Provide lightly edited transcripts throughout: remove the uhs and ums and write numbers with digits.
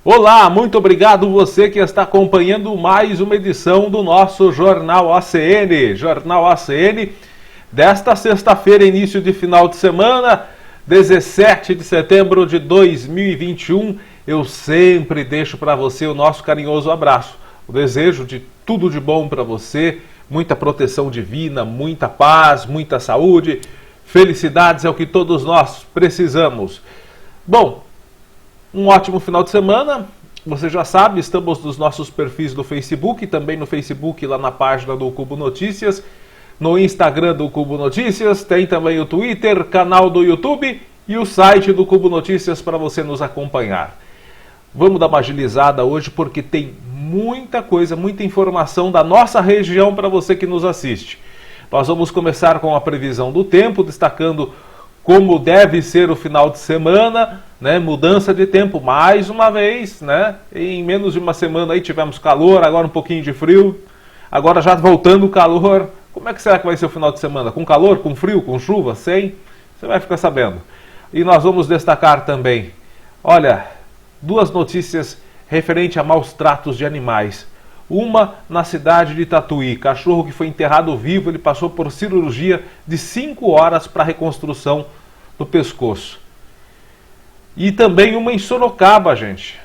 Olá, muito obrigado você que está acompanhando mais uma edição do nosso Jornal ACN. Jornal ACN desta sexta-feira, início de final de semana, 17 de setembro de 2021. Eu sempre deixo para você o nosso carinhoso abraço. O desejo de tudo de bom para você, muita proteção divina, muita paz, muita saúde, felicidades é o que todos nós precisamos. Bom, um ótimo final de semana. Você já sabe, estamos nos nossos perfis do Facebook, também no Facebook, lá na página do Cubo Notícias, no Instagram do Cubo Notícias, tem também o Twitter, canal do YouTube e o site do Cubo Notícias para você nos acompanhar. Vamos dar uma agilizada hoje porque tem muita coisa, muita informação da nossa região para você que nos assiste. Nós vamos começar com a previsão do tempo, destacando como deve ser o final de semana, né? Mudança de tempo mais uma vez, né? Em menos de uma semana aí tivemos calor, agora um pouquinho de frio, agora já voltando o calor. Como é que será que vai ser o final de semana? Com calor, com frio, com chuva, sem? Você vai ficar sabendo. E nós vamos destacar também, olha, duas notícias referente a maus tratos de animais. Uma na cidade de Tatuí, cachorro que foi enterrado vivo, ele passou por cirurgia de 5 horas para reconstrução do pescoço. E também uma em Sorocaba, gente.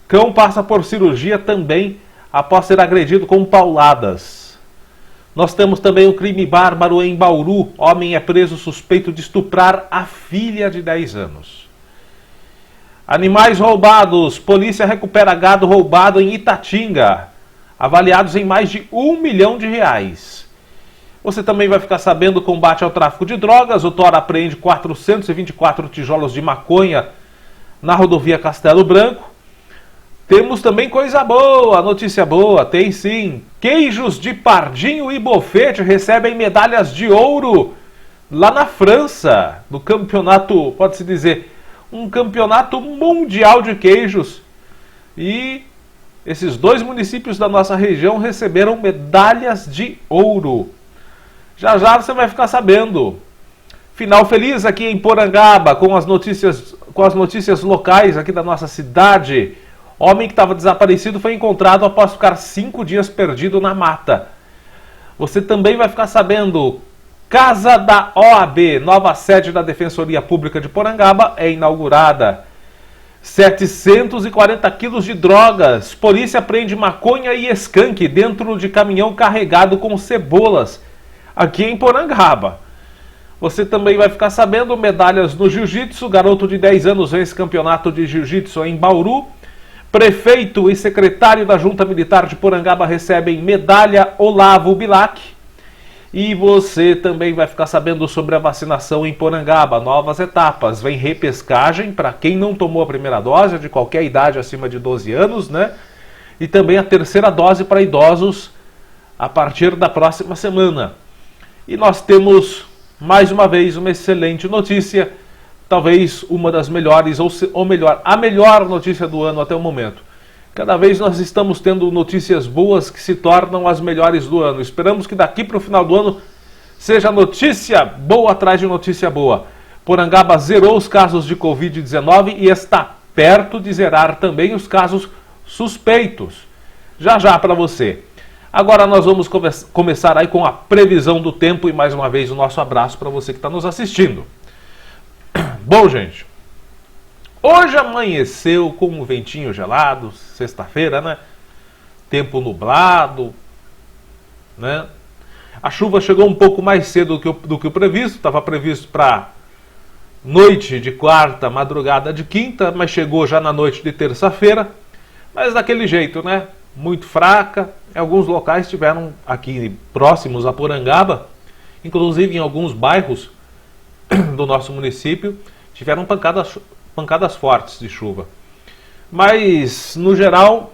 Cão passa por cirurgia também após ser agredido com pauladas. Nós temos também um crime bárbaro em Bauru. Homem é preso suspeito de estuprar a filha de 10 anos. Animais roubados. Polícia recupera gado roubado em Itatinga, avaliados em mais de R$1 milhão. Você também vai ficar sabendo o combate ao tráfico de drogas. O TOR apreende 424 tijolos de maconha na rodovia Castelo Branco. Temos também coisa boa, notícia boa, tem sim. Queijos de Pardinho e Bofete recebem medalhas de ouro lá na França, no campeonato, pode-se dizer, um campeonato mundial de queijos. E esses dois municípios da nossa região receberam medalhas de ouro. Já já você vai ficar sabendo. Final feliz aqui em Porangaba, com as notícias locais aqui da nossa cidade. Homem que estava desaparecido foi encontrado após ficar 5 dias perdido na mata. Você também vai ficar sabendo. Casa da OAB, nova sede da Defensoria Pública de Porangaba, é inaugurada. 740 quilos de drogas. Polícia prende maconha e skunk dentro de caminhão carregado com cebolas, aqui em Porangaba. Você também vai ficar sabendo medalhas no jiu-jitsu. Garoto de 10 anos vence campeonato de jiu-jitsu em Bauru. Prefeito e secretário da Junta Militar de Porangaba recebem medalha Olavo Bilac. E você também vai ficar sabendo sobre a vacinação em Porangaba, novas etapas. Vem repescagem para quem não tomou a primeira dose, de qualquer idade acima de 12 anos, né? E também a terceira dose para idosos a partir da próxima semana. E nós temos, mais uma vez, uma excelente notícia, talvez uma das melhores, ou melhor, a melhor notícia do ano até o momento. Cada vez nós estamos tendo notícias boas que se tornam as melhores do ano. Esperamos que daqui para o final do ano seja notícia boa atrás de notícia boa. Porangaba zerou os casos de Covid-19 e está perto de zerar também os casos suspeitos. Já já para você. Agora nós vamos começar aí com a previsão do tempo e mais uma vez o nosso abraço para você que está nos assistindo. Bom, gente. Hoje amanheceu com um ventinho gelado, sexta-feira, né? Tempo nublado, né? A chuva chegou um pouco mais cedo do que o previsto, estava previsto para noite de quarta, madrugada de quinta, mas chegou já na noite de terça-feira, mas daquele jeito, né? Muito fraca. Em alguns locais tiveram aqui próximos a Porangaba, inclusive em alguns bairros do nosso município, tiveram pancadas fortes de chuva. Mas, no geral,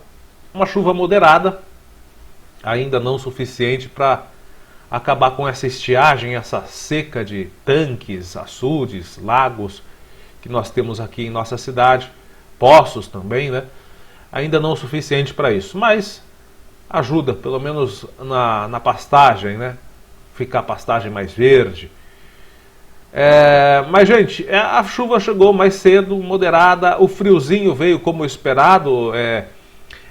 uma chuva moderada, ainda não suficiente para acabar com essa estiagem, essa seca de tanques, açudes, lagos que nós temos aqui em nossa cidade, poços também, né? Ainda não o suficiente para isso, mas ajuda, pelo menos na pastagem, né? Ficar a pastagem mais verde. Mas, gente, a chuva chegou mais cedo, moderada, o friozinho veio como esperado,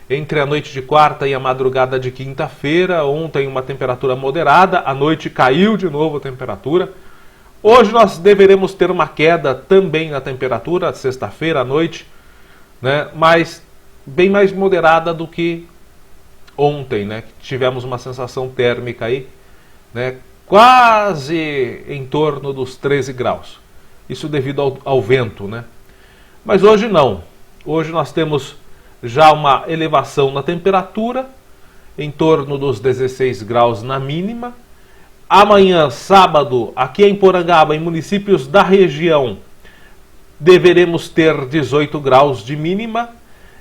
entre a noite de quarta e a madrugada de quinta-feira. Ontem uma temperatura moderada, à noite caiu de novo a temperatura. Hoje nós deveremos ter uma queda também na temperatura, sexta-feira à noite, né? Mas bem mais moderada do que ontem, né? Tivemos uma sensação térmica aí, né? Quase em torno dos 13 graus. Isso devido ao vento, né? Mas hoje não. Hoje nós temos já uma elevação na temperatura, em torno dos 16 graus na mínima. Amanhã, sábado, aqui em Porangaba, em municípios da região, deveremos ter 18 graus de mínima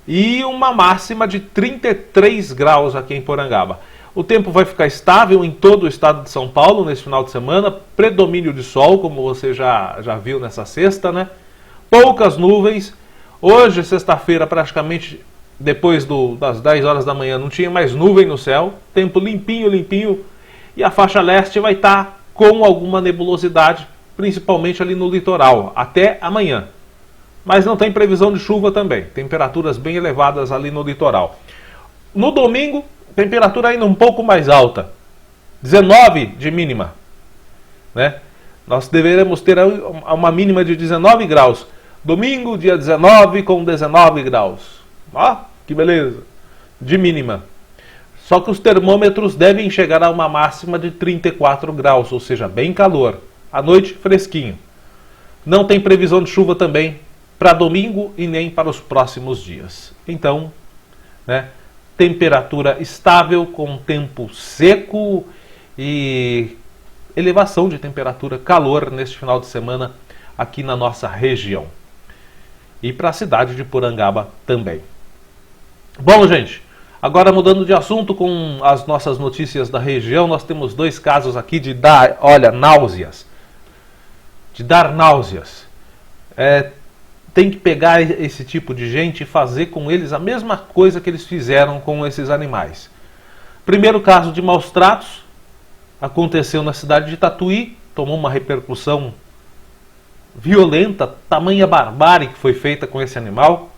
e uma máxima de 33 graus aqui em Porangaba. O tempo vai ficar estável em todo o estado de São Paulo nesse final de semana, predomínio de sol, como você já viu nessa sexta, né? Poucas nuvens. Hoje, sexta-feira, praticamente depois das 10 horas da manhã, não tinha mais nuvem no céu, tempo limpinho, limpinho, e a faixa leste vai estar com alguma nebulosidade, principalmente ali no litoral, até amanhã. Mas não tem previsão de chuva também, temperaturas bem elevadas ali no litoral. No domingo, temperatura ainda um pouco mais alta, 19 de mínima, né? Nós deveremos ter uma mínima de 19 graus. Domingo, dia 19, com 19 graus. Ó, que beleza! De mínima. Só que os termômetros devem chegar a uma máxima de 34 graus, ou seja, bem calor. À noite, fresquinho. Não tem previsão de chuva também para domingo e nem para os próximos dias. Então, né? Temperatura estável, com tempo seco e elevação de temperatura, calor neste final de semana aqui na nossa região. E para a cidade de Porangaba também. Bom, gente, agora mudando de assunto com as nossas notícias da região, nós temos 2 casos aqui de dar, náuseas. De dar náuseas. Tem que pegar esse tipo de gente e fazer com eles a mesma coisa que eles fizeram com esses animais. Primeiro caso de maus tratos aconteceu na cidade de Tatuí, tomou uma repercussão violenta, tamanha barbárie que foi feita com esse animal.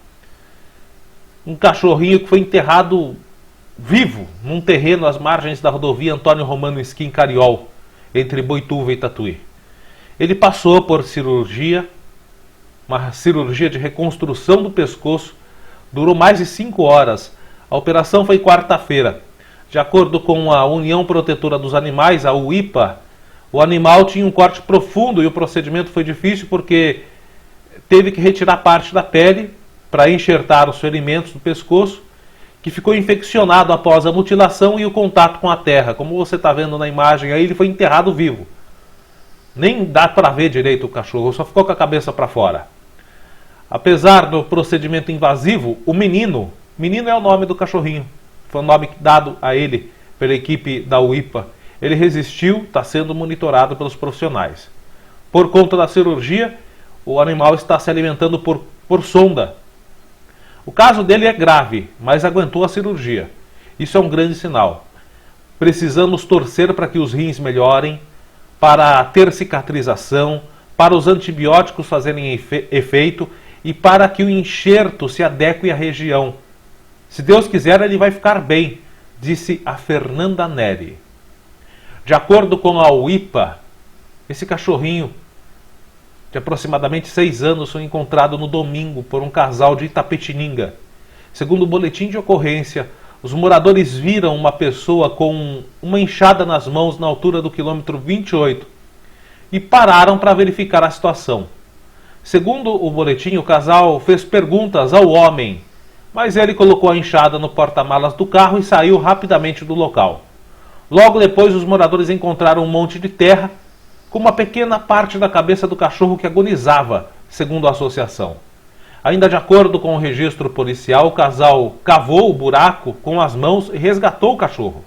Um cachorrinho que foi enterrado vivo num terreno às margens da rodovia Antônio Romano Skin Cariol, entre Boituva e Tatuí. Ele passou por cirurgia, uma cirurgia de reconstrução do pescoço, durou mais de 5 horas. A operação foi quarta-feira. De acordo com a União Protetora dos Animais, a UIPA, o animal tinha um corte profundo e o procedimento foi difícil porque teve que retirar parte da pele para enxertar os ferimentos do pescoço, que ficou infeccionado após a mutilação e o contato com a terra. Como você está vendo na imagem aí, ele foi enterrado vivo. Nem dá para ver direito o cachorro, só ficou com a cabeça para fora. Apesar do procedimento invasivo, o menino é o nome do cachorrinho, foi o nome dado a ele pela equipe da UIPA. Ele resistiu, está sendo monitorado pelos profissionais. Por conta da cirurgia, o animal está se alimentando por sonda. O caso dele é grave, mas aguentou a cirurgia. Isso é um grande sinal. Precisamos torcer para que os rins melhorem, para ter cicatrização, para os antibióticos fazerem efeito e para que o enxerto se adeque à região. Se Deus quiser, ele vai ficar bem, disse a Fernanda Neri. De acordo com a UIPA, esse cachorrinho de aproximadamente 6 anos foi encontrado no domingo por um casal de Itapetininga. Segundo o boletim de ocorrência, os moradores viram uma pessoa com uma enxada nas mãos na altura do quilômetro 28 e pararam para verificar a situação. Segundo o boletim, o casal fez perguntas ao homem, mas ele colocou a enxada no porta-malas do carro e saiu rapidamente do local. Logo depois, os moradores encontraram um monte de terra com uma pequena parte da cabeça do cachorro que agonizava, segundo a associação. Ainda de acordo com o registro policial, o casal cavou o buraco com as mãos e resgatou o cachorro.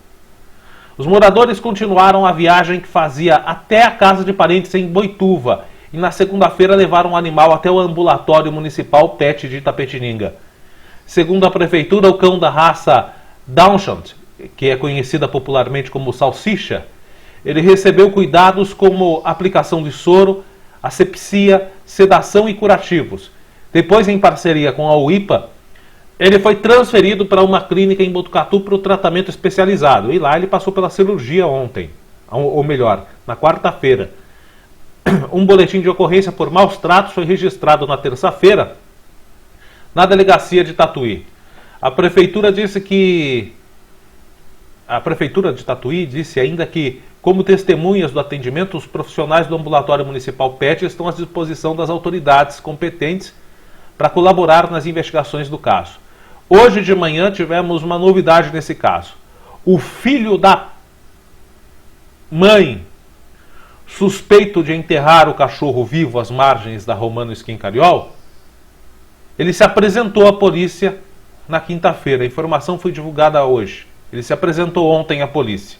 Os moradores continuaram a viagem que fazia até a casa de parentes em Boituva e na segunda-feira levaram o animal até o ambulatório municipal PET de Itapetininga. Segundo a prefeitura, o cão da raça Dachshund, que é conhecida popularmente como salsicha, ele recebeu cuidados como aplicação de soro, asepsia, sedação e curativos. Depois, em parceria com a UIPA, ele foi transferido para uma clínica em Botucatu para o tratamento especializado. E lá ele passou pela cirurgia ontem, ou melhor, na quarta-feira. Um boletim de ocorrência por maus tratos foi registrado na terça-feira na delegacia de Tatuí. A prefeitura de Tatuí disse ainda que, como testemunhas do atendimento, os profissionais do ambulatório municipal PET estão à disposição das autoridades competentes para colaborar nas investigações do caso. Hoje de manhã tivemos uma novidade nesse caso. O filho da mãe, suspeito de enterrar o cachorro vivo às margens da Romano Esquincariol, ele se apresentou à polícia na quinta-feira. A informação foi divulgada hoje. Ele se apresentou ontem à polícia.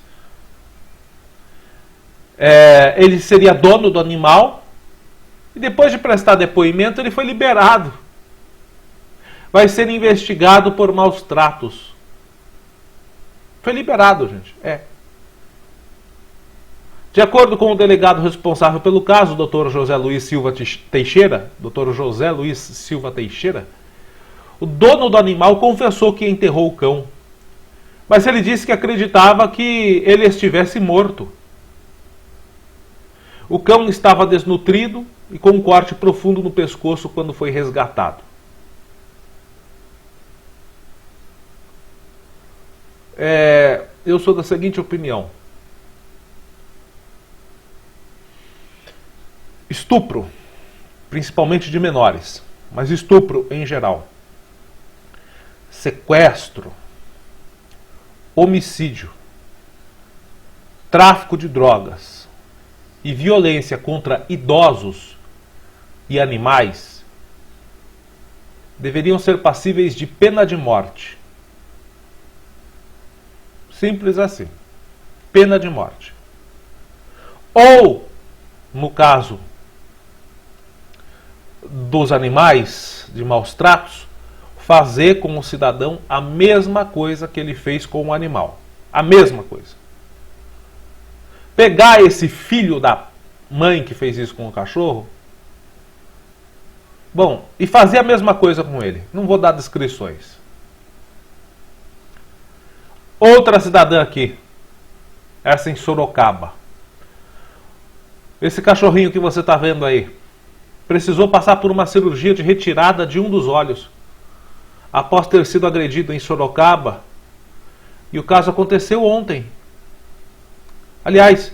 Ele seria dono do animal e depois de prestar depoimento ele foi liberado. Vai ser investigado por maus tratos. Foi liberado, gente. De acordo com o delegado responsável pelo caso, o Dr. José Luiz Silva Teixeira, o dono do animal confessou que enterrou o cão. Mas ele disse que acreditava que ele estivesse morto. O cão estava desnutrido e com um corte profundo no pescoço quando foi resgatado. Eu sou da seguinte opinião. Estupro, principalmente de menores, mas estupro em geral, sequestro, homicídio, tráfico de drogas e violência contra idosos e animais deveriam ser passíveis de pena de morte. Simples assim. Pena de morte. Ou, no caso dos animais de maus tratos, fazer com o cidadão a mesma coisa que ele fez com o animal. A mesma coisa. Pegar esse filho da mãe que fez isso com o cachorro, e fazer a mesma coisa com ele. Não vou dar descrições. Outra cidadã aqui, essa em Sorocaba. Esse cachorrinho que você está vendo aí precisou passar por uma cirurgia de retirada de um dos olhos após ter sido agredido em Sorocaba. E o caso aconteceu ontem. Aliás,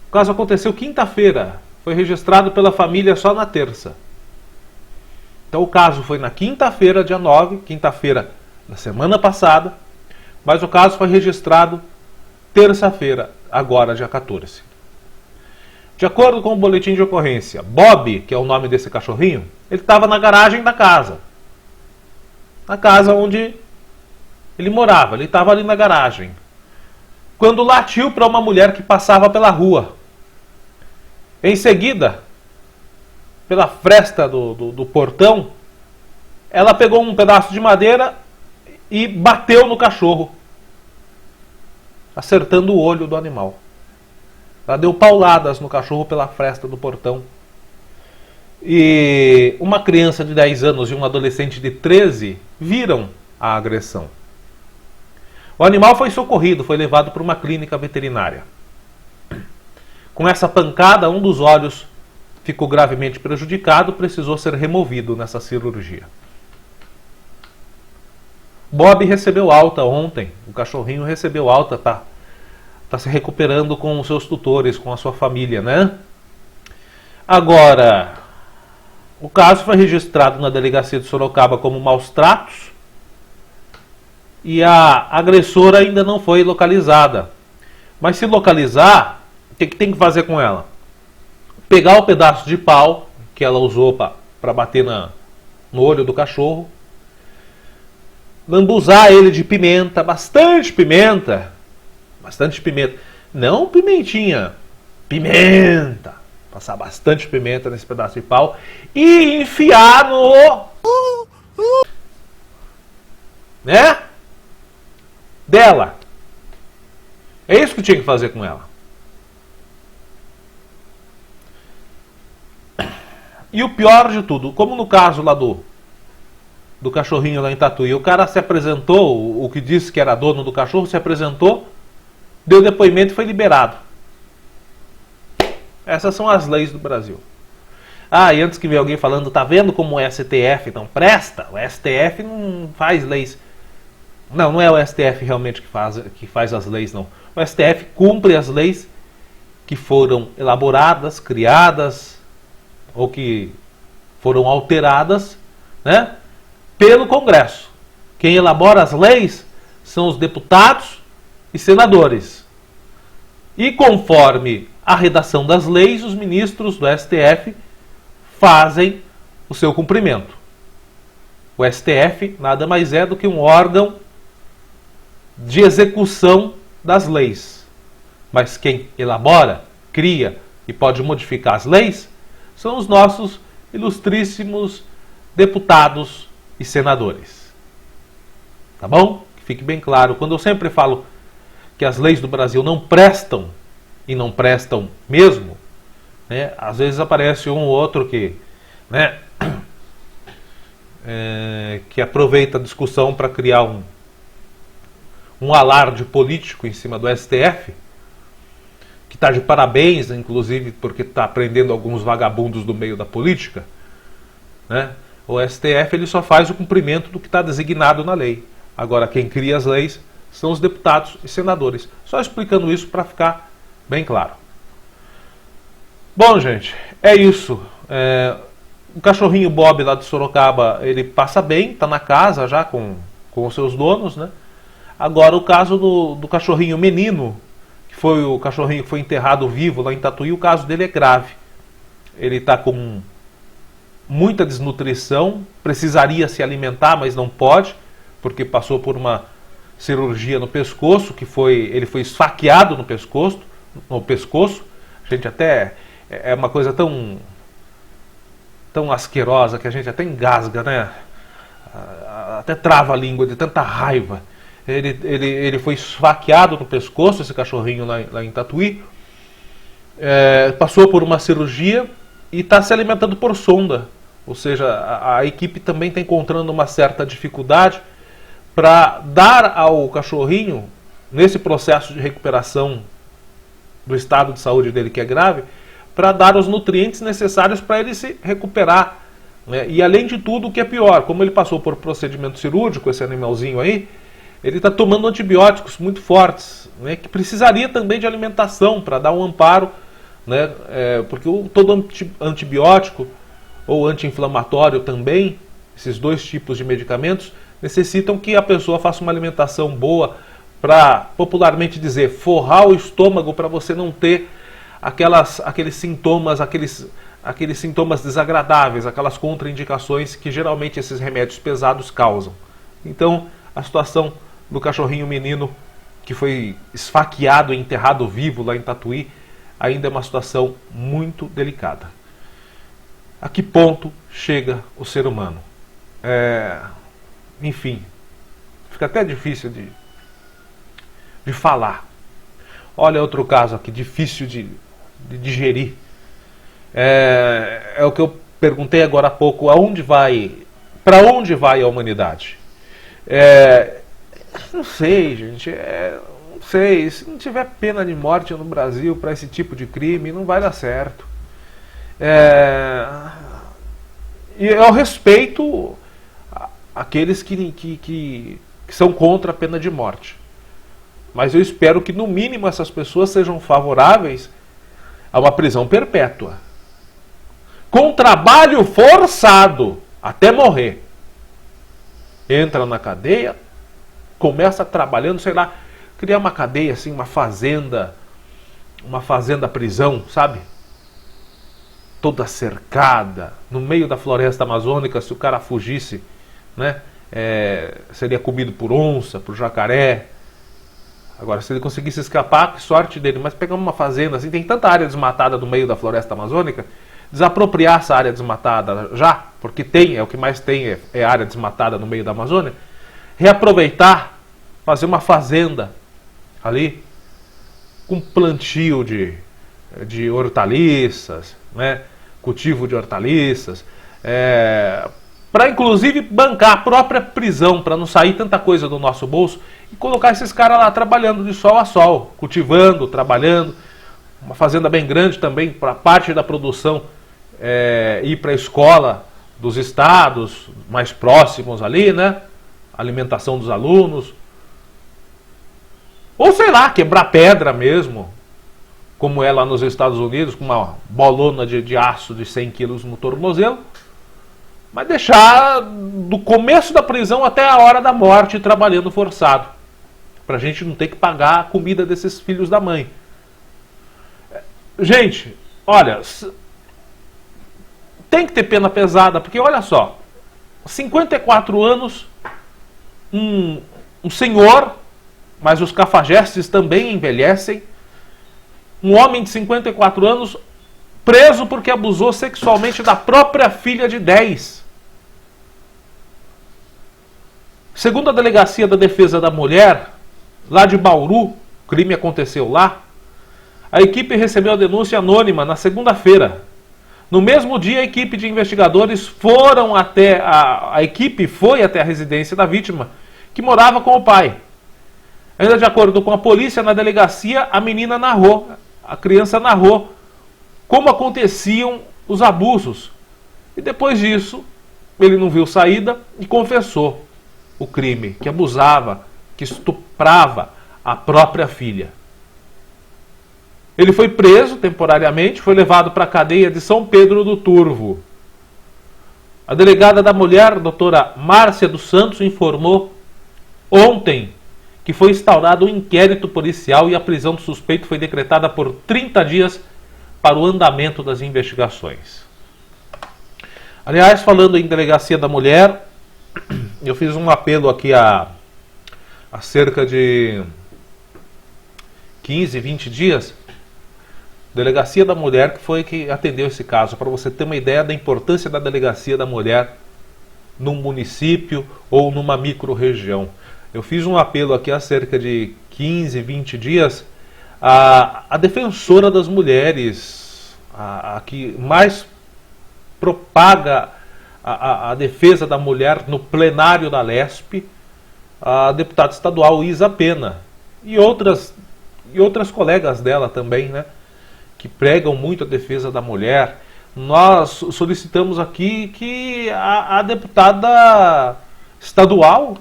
o caso aconteceu quinta-feira. Foi registrado pela família só na terça. Então o caso foi na quinta-feira, dia 9, quinta-feira da semana passada. Mas o caso foi registrado terça-feira, agora dia 14. De acordo com o boletim de ocorrência, Bob, que é o nome desse cachorrinho, ele estava na garagem da casa. Na casa onde ele morava, ele estava ali na garagem. Quando latiu para uma mulher que passava pela rua. Em seguida, pela fresta do portão, ela pegou um pedaço de madeira e bateu no cachorro, acertando o olho do animal. Ela deu pauladas no cachorro pela fresta do portão. E uma criança de 10 anos e um adolescente de 13 viram a agressão. O animal foi socorrido, foi levado para uma clínica veterinária. Com essa pancada, um dos olhos ficou gravemente prejudicado, precisou ser removido nessa cirurgia. Bob recebeu alta ontem, o cachorrinho recebeu alta, tá se recuperando com os seus tutores, com a sua família, né? Agora, o caso foi registrado na delegacia de Sorocaba como maus tratos e a agressora ainda não foi localizada. Mas se localizar, o que tem que fazer com ela? Pegar o pedaço de pau que ela usou para bater no olho do cachorro, lambuzar ele de pimenta, bastante pimenta, não pimentinha, pimenta, passar bastante pimenta nesse pedaço de pau e enfiar dela. É isso que tinha que fazer com ela. E o pior de tudo, como no caso lá do cachorrinho lá em Tatuí, o cara se apresentou, o que disse que era dono do cachorro, se apresentou, deu depoimento e foi liberado. Essas são as leis do Brasil. Ah, e antes que venha alguém falando, tá vendo como o STF não presta? O STF não faz leis. Não, não é o STF realmente que faz as leis, não. O STF cumpre as leis que foram elaboradas, criadas, ou que foram alteradas, né, pelo Congresso. Quem elabora as leis são os deputados e senadores. E conforme a redação das leis, os ministros do STF fazem o seu cumprimento. O STF nada mais é do que um órgão de execução das leis. Mas quem elabora, cria e pode modificar as leis são os nossos ilustríssimos deputados e senadores. Tá bom? Que fique bem claro. Quando eu sempre falo que as leis do Brasil não prestam, e não prestam mesmo, né, às vezes aparece um ou outro que, né, que aproveita a discussão para criar um alarde político em cima do STF, que está de parabéns, inclusive porque está prendendo alguns vagabundos do meio da política, né? O STF ele só faz o cumprimento do que está designado na lei. Agora quem cria as leis são os deputados e senadores. Só explicando isso para ficar bem claro. Bom, gente, é isso. O cachorrinho Bob lá de Sorocaba, ele passa bem, está na casa já com os seus donos, né? Agora o caso do cachorrinho Menino, que foi o cachorrinho que foi enterrado vivo lá em Tatuí, o caso dele é grave. Ele está com muita desnutrição, precisaria se alimentar, mas não pode, porque passou por uma cirurgia no pescoço, ele foi esfaqueado no pescoço. Gente, até é uma coisa tão asquerosa que a gente até engasga, né? Até trava a língua de tanta raiva. Ele foi esfaqueado no pescoço, esse cachorrinho lá em Tatuí. Passou por uma cirurgia e está se alimentando por sonda. Ou seja, a equipe também está encontrando uma certa dificuldade para dar ao cachorrinho, nesse processo de recuperação do estado de saúde dele, que é grave, para dar os nutrientes necessários para ele se recuperar, né? E além de tudo, o que é pior, como ele passou por procedimento cirúrgico, esse animalzinho aí, ele está tomando antibióticos muito fortes, né, que precisaria também de alimentação para dar um amparo, né, porque todo antibiótico ou anti-inflamatório também, esses dois tipos de medicamentos, necessitam que a pessoa faça uma alimentação boa para, popularmente dizer, forrar o estômago para você não ter aqueles sintomas desagradáveis, aquelas contraindicações que geralmente esses remédios pesados causam. Então, a situação do cachorrinho Menino, que foi esfaqueado e enterrado vivo lá em Tatuí, ainda é uma situação muito delicada. A que ponto chega o ser humano? Enfim, fica até difícil de falar. Olha outro caso aqui, difícil de digerir. É o que eu perguntei agora há pouco, para onde vai a humanidade? Não sei, gente, não sei, se não tiver pena de morte no Brasil para esse tipo de crime, não vai dar certo. E eu respeito aqueles que são contra a pena de morte. Mas eu espero que, no mínimo, essas pessoas sejam favoráveis a uma prisão perpétua. Com trabalho forçado, até morrer. Entra na cadeia, começa trabalhando, sei lá, criar uma cadeia, assim, uma fazenda prisão, sabe? Toda cercada, no meio da floresta amazônica. Se o cara fugisse, né, seria comido por onça, por jacaré. Agora, se ele conseguisse escapar, que sorte dele. Mas pegar uma fazenda, assim, tem tanta área desmatada no meio da floresta amazônica, desapropriar essa área desmatada já, porque o que mais tem é área desmatada no meio da Amazônia, reaproveitar, fazer uma fazenda ali, com plantio de hortaliças, né, cultivo de hortaliças, para inclusive bancar a própria prisão, para não sair tanta coisa do nosso bolso, e colocar esses caras lá trabalhando de sol a sol, cultivando, trabalhando, uma fazenda bem grande também, para parte da produção ir para a escola dos estados mais próximos ali, né? Alimentação dos alunos. Ou sei lá, quebrar pedra mesmo, como é lá nos Estados Unidos, com uma bolona de aço de 100 quilos no tornozelo, mas deixar do começo da prisão até a hora da morte trabalhando forçado, pra gente não ter que pagar a comida desses filhos da mãe. Gente, olha, tem que ter pena pesada, porque olha só, 54 anos, um senhor, mas os cafajestes também envelhecem, um homem de 54 anos preso porque abusou sexualmente da própria filha de 10. Segundo a Delegacia da Defesa da Mulher, lá de Bauru, o crime aconteceu lá, a equipe recebeu a denúncia anônima na segunda-feira. No mesmo dia, a equipe de investigadores a equipe foi até a residência da vítima, que morava com o pai. Ainda de acordo com a polícia, na delegacia, a criança narrou como aconteciam os abusos. E depois disso, ele não viu saída e confessou o crime, que abusava, que estuprava a própria filha. Ele foi preso temporariamente, foi levado para a cadeia de São Pedro do Turvo. A delegada da mulher, doutora Márcia dos Santos, informou ontem que foi instaurado um inquérito policial e a prisão do suspeito foi decretada por 30 dias para o andamento das investigações. Aliás, falando em Delegacia da Mulher, eu fiz um apelo aqui há cerca de 15, 20 dias. Delegacia da Mulher, que foi que atendeu esse caso, para você ter uma ideia da importância da Delegacia da Mulher num município ou numa micro-região. Eu fiz um apelo aqui há cerca de 15, 20 dias a defensora das mulheres, a que mais propaga a defesa da mulher no plenário da LESP, a deputada estadual Isa Pena, e outras colegas dela também, né, que pregam muito a defesa da mulher. Nós solicitamos aqui que a deputada estadual,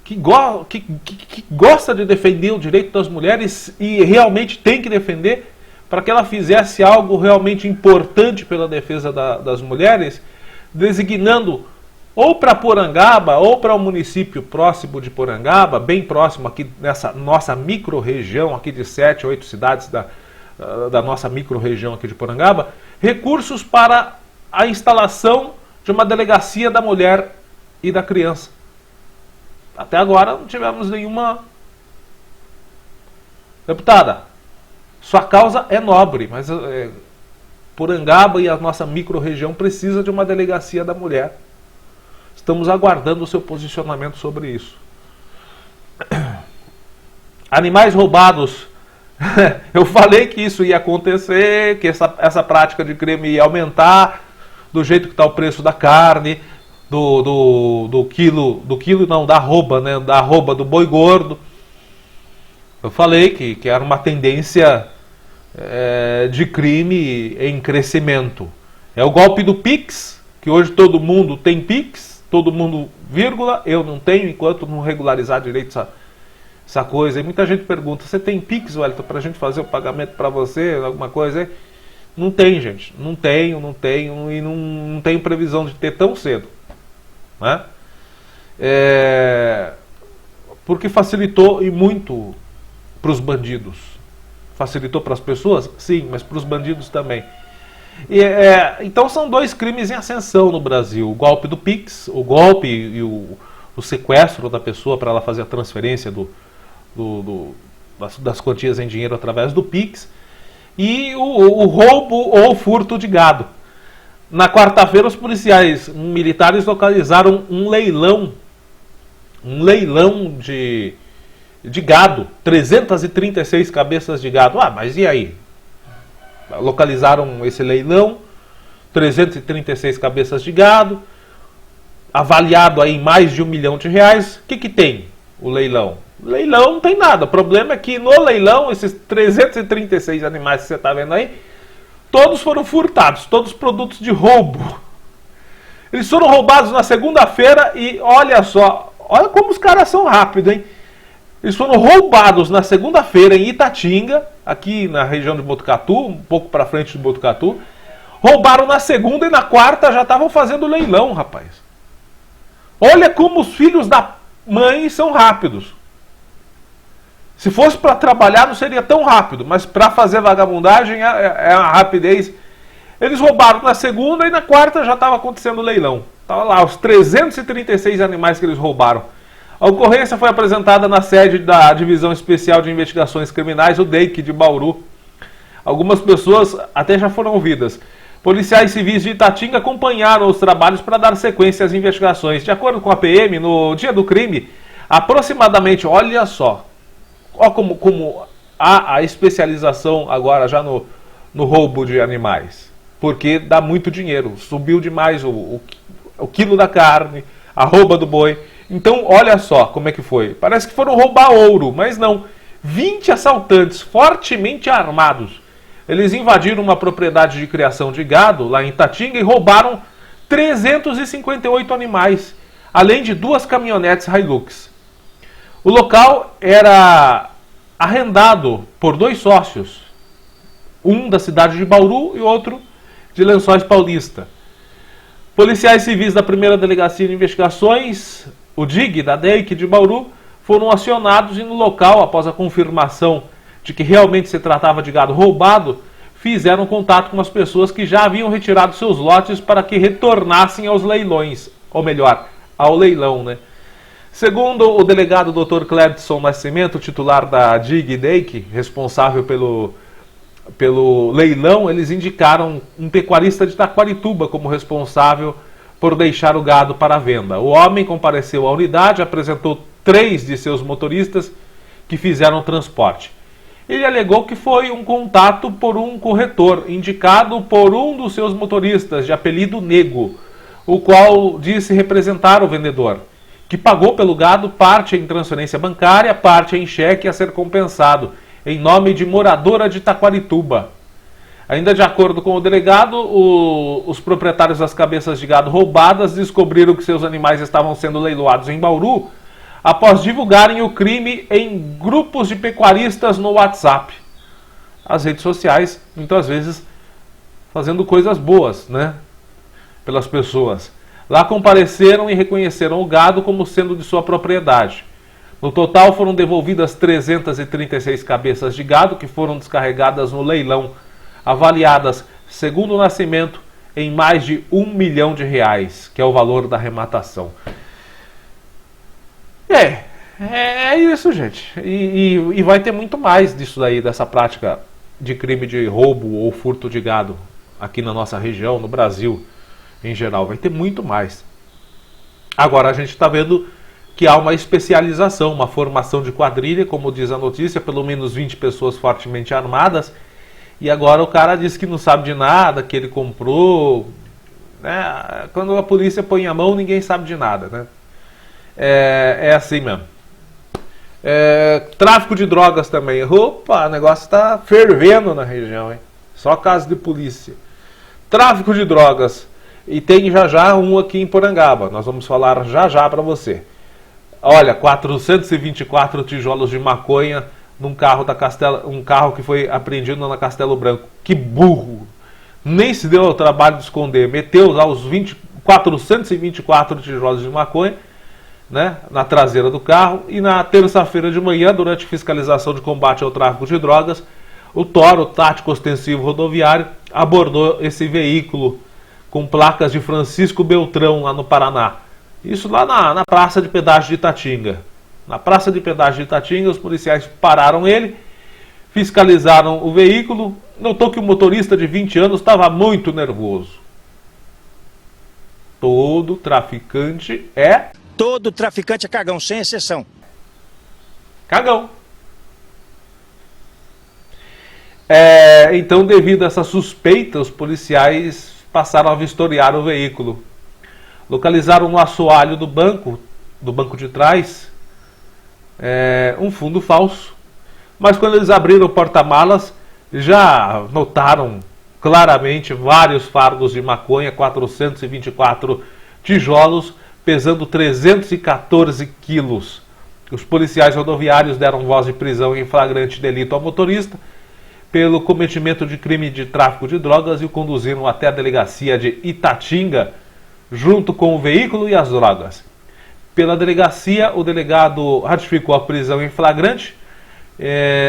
que gosta de defender o direito das mulheres e realmente tem que defender, para que ela fizesse algo realmente importante pela defesa das mulheres, designando ou para Porangaba ou para o município próximo de Porangaba, bem próximo aqui nessa nossa micro-região aqui de 7, 8 cidades da nossa micro-região aqui de Porangaba, recursos para a instalação de uma delegacia da mulher e da criança. Até agora não tivemos nenhuma. Deputada, sua causa é nobre, mas Porangaba e a nossa micro-região precisa de uma delegacia da mulher. Estamos aguardando o seu posicionamento sobre isso. Animais roubados. Eu falei que isso ia acontecer, que essa prática de crime ia aumentar, do jeito que está o preço da carne, da arroba, né, da arroba do boi gordo. Eu falei que era uma tendência de crime em crescimento. É o golpe do Pix, que hoje todo mundo tem Pix, todo mundo, vírgula, eu não tenho, enquanto não regularizar direito essa coisa. E muita gente pergunta, você tem Pix, Wellington, para a gente fazer o pagamento para você, alguma coisa? Não tem, gente, não tenho e não tenho previsão de ter tão cedo, né? Porque facilitou e muito para os bandidos. Facilitou para as pessoas? Sim, mas para os bandidos também. Então são dois crimes em ascensão no Brasil. O golpe do Pix, o golpe e o sequestro da pessoa para ela fazer a transferência das quantias em dinheiro através do Pix, e o roubo ou furto de gado. Na quarta-feira, os policiais militares localizaram um leilão de gado, 336 cabeças de gado. Mas e aí? Localizaram esse leilão, 336 cabeças de gado, avaliado aí em mais de R$1 milhão. O que tem o leilão? Leilão não tem nada. O problema é que no leilão, esses 336 animais que você está vendo aí, todos foram furtados, todos produtos de roubo. Eles foram roubados na segunda-feira e olha só, olha como os caras são rápidos, hein? Eles foram roubados na segunda-feira em Itatinga, aqui na região de Botucatu, um pouco para frente de Botucatu. Roubaram na segunda e na quarta já estavam fazendo leilão, rapaz. Olha como os filhos da mãe são rápidos. Se fosse para trabalhar não seria tão rápido, mas para fazer vagabundagem é uma rapidez. Eles roubaram na segunda e na quarta já estava acontecendo o leilão. Estava lá os 336 animais que eles roubaram. A ocorrência foi apresentada na sede da Divisão Especial de Investigações Criminais, o DEIC de Bauru. Algumas pessoas até já foram ouvidas. Policiais civis de Itatinga acompanharam os trabalhos para dar sequência às investigações. De acordo com a PM, no dia do crime, aproximadamente, olha só, olha como há a especialização agora já no roubo de animais. Porque dá muito dinheiro, subiu demais o quilo da carne, a arroba do boi. Então, olha só como é que foi. Parece que foram roubar ouro, mas não. 20 assaltantes fortemente armados. Eles invadiram uma propriedade de criação de gado lá em Itatinga e roubaram 358 animais, além de 2 caminhonetes Hilux. O local era arrendado por 2 sócios, um da cidade de Bauru e outro de Lençóis Paulista. Policiais civis da primeira delegacia de investigações, o DIG da DEIC de Bauru, foram acionados e no local, após a confirmação de que realmente se tratava de gado roubado, fizeram contato com as pessoas que já haviam retirado seus lotes para que retornassem aos leilões, ou melhor, ao leilão, né? Segundo o delegado Dr. Cledson Nascimento, titular da DIG DEIC, responsável pelo leilão, eles indicaram um pecuarista de Taquarituba como responsável por deixar o gado para a venda. O homem compareceu à unidade, apresentou 3 de seus motoristas que fizeram o transporte. Ele alegou que foi um contato por um corretor, indicado por um dos seus motoristas, de apelido Nego, o qual disse representar o vendedor, que pagou pelo gado parte em transferência bancária, parte em cheque a ser compensado, em nome de moradora de Taquarituba. Ainda de acordo com o delegado, os proprietários das cabeças de gado roubadas descobriram que seus animais estavam sendo leiloados em Bauru após divulgarem o crime em grupos de pecuaristas no WhatsApp. As redes sociais, muitas vezes, fazendo coisas boas, né, pelas pessoas. Lá compareceram e reconheceram o gado como sendo de sua propriedade. No total foram devolvidas 336 cabeças de gado que foram descarregadas no leilão, avaliadas, segundo o Nascimento, em mais de R$1 milhão, que é o valor da arrematação. É isso, gente. E vai ter muito mais disso daí, dessa prática de crime de roubo ou furto de gado aqui na nossa região, no Brasil em geral. Vai ter muito mais. Agora a gente está vendo que há uma especialização, uma formação de quadrilha, como diz a notícia, pelo menos 20 pessoas fortemente armadas. E agora o cara diz que não sabe de nada, que ele comprou. Né? Quando a polícia põe a mão, ninguém sabe de nada, né? É assim mesmo. Tráfico de drogas também. Opa, o negócio está fervendo na região, hein? Só caso de polícia. Tráfico de drogas. E tem já um aqui em Porangaba. Nós vamos falar já para você. Olha, 424 tijolos de maconha num carro um carro que foi apreendido na Castelo Branco. Que burro! Nem se deu ao trabalho de esconder. Meteu lá os 424 tijolos de maconha, né, na traseira do carro. E na terça-feira de manhã, durante fiscalização de combate ao tráfico de drogas, o TOR, o Tático Ostensivo Rodoviário, abordou esse veículo com placas de Francisco Beltrão, lá no Paraná. Isso lá na praça de pedágio de Itatinga. Na praça de pedágio de Itatinga, os policiais pararam ele, fiscalizaram o veículo, notou que o motorista de 20 anos estava muito nervoso. Todo traficante é cagão, sem exceção. Cagão. Então, devido a essa suspeita, os policiais passaram a vistoriar o veículo. Localizaram no assoalho do banco de trás, um fundo falso. Mas quando eles abriram o porta-malas, já notaram claramente vários fardos de maconha, 424 tijolos, pesando 314 quilos. Os policiais rodoviários deram voz de prisão em flagrante delito ao motorista pelo cometimento de crime de tráfico de drogas e o conduziram até a delegacia de Itatinga, junto com o veículo e as drogas. Pela delegacia, o delegado ratificou a prisão em flagrante,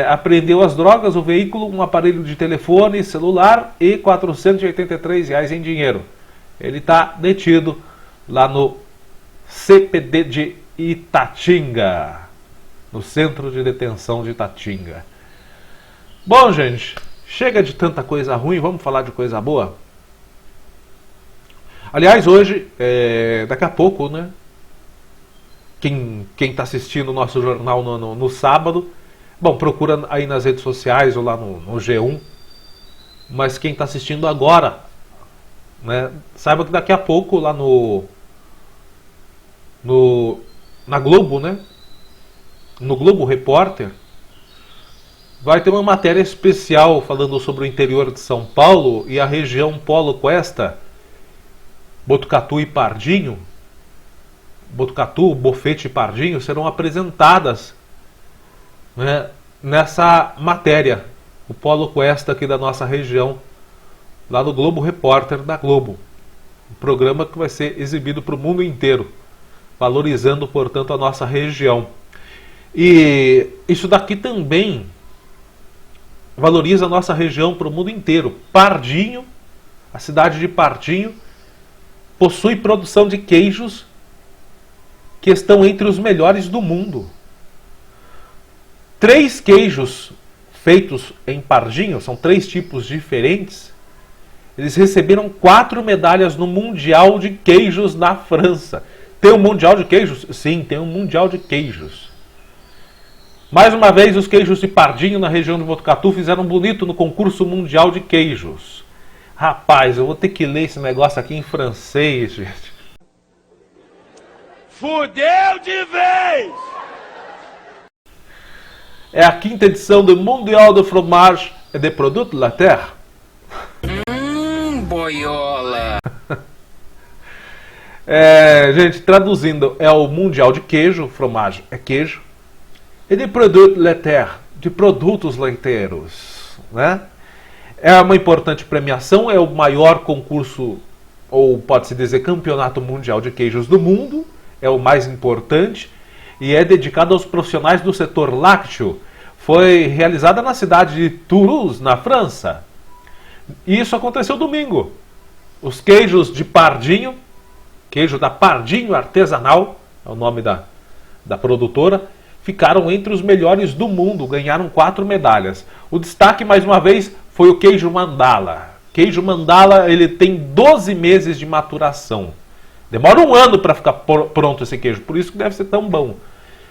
apreendeu as drogas, o veículo, um aparelho de telefone celular e R$ 483 em dinheiro. Ele está detido lá no CPD de Itatinga, no Centro de Detenção de Itatinga. Bom, gente, chega de tanta coisa ruim, vamos falar de coisa boa? Aliás, hoje, daqui a pouco, né? Quem está assistindo o nosso jornal no sábado, bom, procura aí nas redes sociais ou lá no G1. Mas quem está assistindo agora, né, saiba que daqui a pouco lá na Globo, né? No Globo Repórter, vai ter uma matéria especial falando sobre o interior de São Paulo e a região Polo Cuesta, Botucatu e Pardinho. Botucatu, Bofete e Pardinho serão apresentadas, né, nessa matéria. O Polo Cuesta aqui da nossa região, lá no Globo Repórter da Globo. Um programa que vai ser exibido para o mundo inteiro, valorizando, portanto, a nossa região. E isso daqui também valoriza a nossa região para o mundo inteiro. Pardinho, a cidade de Pardinho, possui produção de queijos que estão entre os melhores do mundo. 3 queijos feitos em Pardinho, são 3 tipos diferentes. Eles receberam 4 medalhas no Mundial de Queijos na França. Tem um Mundial de Queijos? Sim, tem um Mundial de Queijos. Mais uma vez, os queijos de Pardinho, na região de Botucatu, fizeram bonito no concurso mundial de queijos. Rapaz, eu vou ter que ler esse negócio aqui em francês, gente. Fudeu de vez! É a 5ª edição do Mundial de Fromage et de Produits de la Terre. Boiola! Gente, traduzindo, é o Mundial de Queijo, fromage é queijo, e de Produits de la Terre, de produtos leiteiros, né? É uma importante premiação, é o maior concurso, ou pode-se dizer campeonato mundial de queijos do mundo, é o mais importante, e é dedicado aos profissionais do setor lácteo. Foi realizada na cidade de Toulouse, na França. E isso aconteceu domingo. Os queijos de Pardinho, queijo da Pardinho Artesanal, é o nome da produtora, ficaram entre os melhores do mundo, ganharam 4 medalhas. O destaque, mais uma vez, foi o queijo Mandala. Queijo Mandala, ele tem 12 meses de maturação. Demora 1 ano para ficar pronto esse queijo, por isso que deve ser tão bom,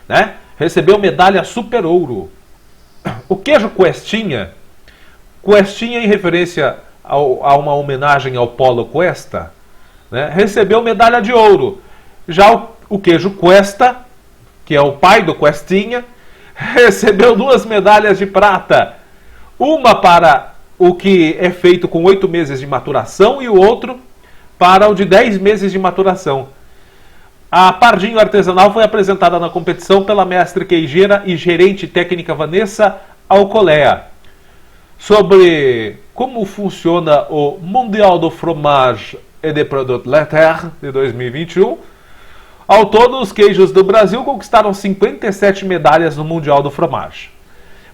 né? Recebeu medalha Super Ouro. O queijo Questinha em referência a uma homenagem ao Polo Cuesta, né, recebeu medalha de ouro. Já o queijo Cuesta, que é o pai do Questinha, recebeu 2 medalhas de prata. Uma para o que é feito com 8 meses de maturação e o outro para o de 10 meses de maturação. A Pardinho Artesanal foi apresentada na competição pela mestre queijeira e gerente técnica Vanessa Alcolea. Sobre como funciona o Mundial do Fromage et de Produits de la Terre de 2021, ao todo os queijos do Brasil conquistaram 57 medalhas no Mundial do Fromage.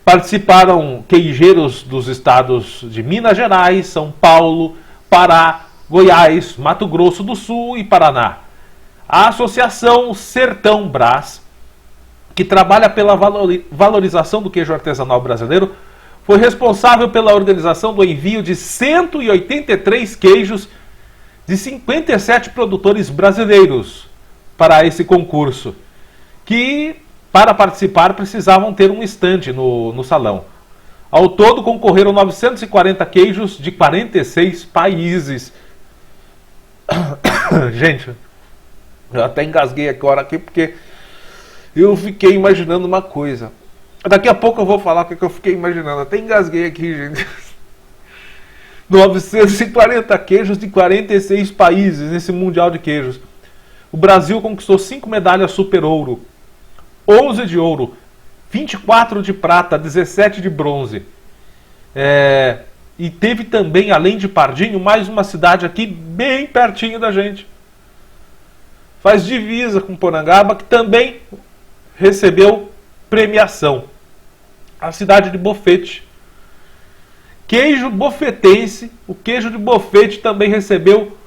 Participaram queijeiros dos estados de Minas Gerais, São Paulo, Pará, Goiás, Mato Grosso do Sul e Paraná. A Associação Sertão Brás, que trabalha pela valorização do queijo artesanal brasileiro, foi responsável pela organização do envio de 183 queijos de 57 produtores brasileiros para esse concurso, que para participar precisavam ter um estande no salão. Ao todo concorreram 940 queijos de 46 países, Gente, eu até engasguei agora aqui porque eu fiquei imaginando uma coisa. Daqui a pouco eu vou falar o que eu fiquei imaginando. Até engasguei aqui, gente. 940 queijos de 46 países nesse Mundial de Queijos. O Brasil conquistou 5 medalhas super ouro, 11 de ouro, 24 de prata, 17 de bronze. E teve também, além de Pardinho, mais uma cidade aqui bem pertinho da gente. Faz divisa com Porangaba, que também recebeu premiação. A cidade de Bofete. Queijo bofetense, o queijo de Bofete também recebeu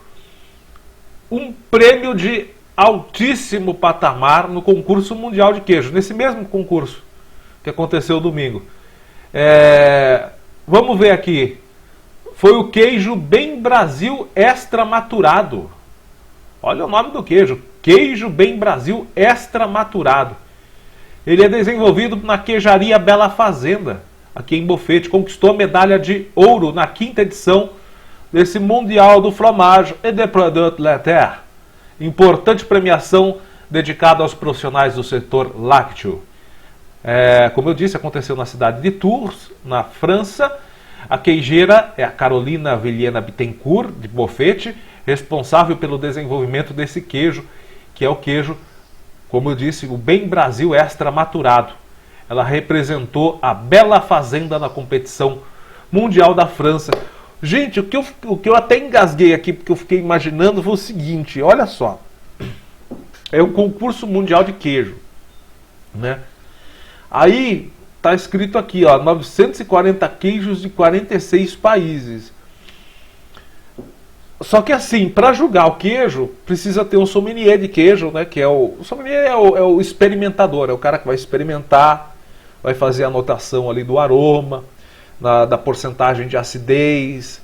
um prêmio de altíssimo patamar no concurso mundial de queijo, nesse mesmo concurso que aconteceu domingo. Vamos ver aqui. Foi o queijo Bem Brasil Extra Maturado. Olha o nome do queijo. Queijo Bem Brasil Extra Maturado. Ele é desenvolvido na queijaria Bela Fazenda, aqui em Bofete. Conquistou a medalha de ouro na 5ª edição desse Mundial do Fromage et des Produits Laitiers. Importante premiação dedicada aos profissionais do setor lácteo. Como eu disse, aconteceu na cidade de Tours, na França. A queijeira é a Carolina Vilhena Bittencourt, de Bofete, responsável pelo desenvolvimento desse queijo, que é o queijo, como eu disse, o Bem Brasil Extra Maturado. Ela representou a Bela Fazenda na competição mundial da França. Gente, o que eu até engasguei aqui, porque eu fiquei imaginando, foi o seguinte, olha só. É um concurso mundial de queijo, né? Aí está escrito aqui, ó, 940 queijos de 46 países. Só que assim, para julgar o queijo, precisa ter um sommelier de queijo, né? Que o sommelier é o experimentador, é o cara que vai experimentar, vai fazer a anotação ali do aroma, da porcentagem de acidez,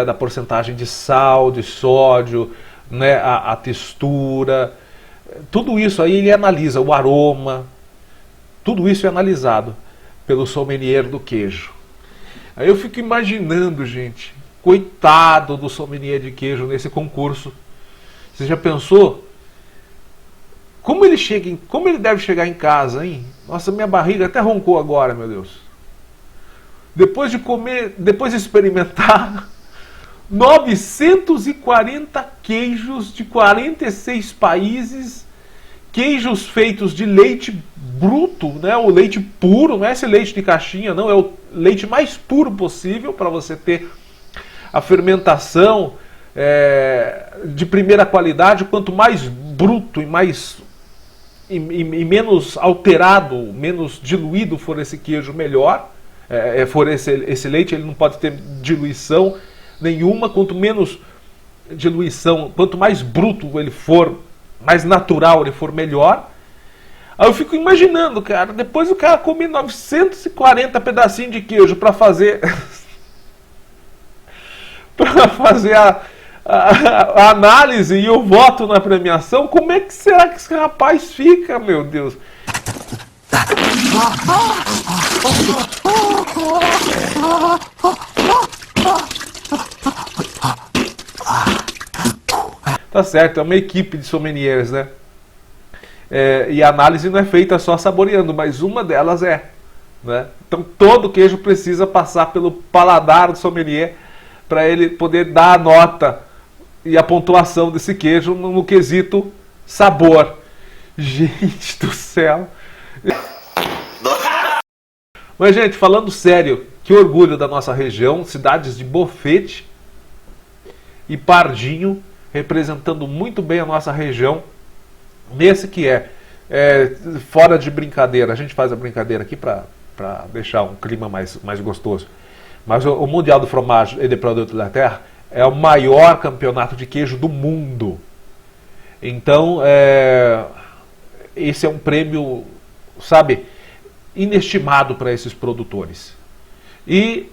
da porcentagem de sal, de sódio, né? A textura, tudo isso aí ele analisa, o aroma. Tudo isso é analisado pelo sommelier do queijo. Aí eu fico imaginando, gente, coitado do sommelier de queijo nesse concurso. Você já pensou? Como ele deve chegar em casa, hein? Nossa, minha barriga até roncou agora, meu Deus. Depois de comer, depois de experimentar 940 queijos de 46 países, queijos feitos de leite bruto, né? O leite puro, não é esse leite de caixinha, não, é o leite mais puro possível para você ter a fermentação de primeira qualidade. Quanto mais bruto e menos alterado, menos diluído for esse queijo, melhor. For esse leite, ele não pode ter diluição nenhuma. Quanto menos diluição, quanto mais bruto ele for, mais natural ele for, melhor. Aí eu fico imaginando, cara, depois o cara come 940 pedacinhos de queijo para fazer a análise e o voto na premiação. Como é que será que esse rapaz fica, meu Deus? Tá certo, é uma equipe de sommeliers, né? E a análise não é feita só saboreando, mas uma delas né? Então todo queijo precisa passar pelo paladar do sommelier para ele poder dar a nota e a pontuação desse queijo no quesito sabor. Gente do céu! Mas, gente, falando sério, que orgulho da nossa região, cidades de Bofete e Pardinho, representando muito bem a nossa região, nesse que fora de brincadeira. A gente faz a brincadeira aqui para deixar um clima mais gostoso. Mas o Mundial do Fromage et des Produits Laitiers é o maior campeonato de queijo do mundo. Então, esse é um prêmio, sabe, inestimado para esses produtores. E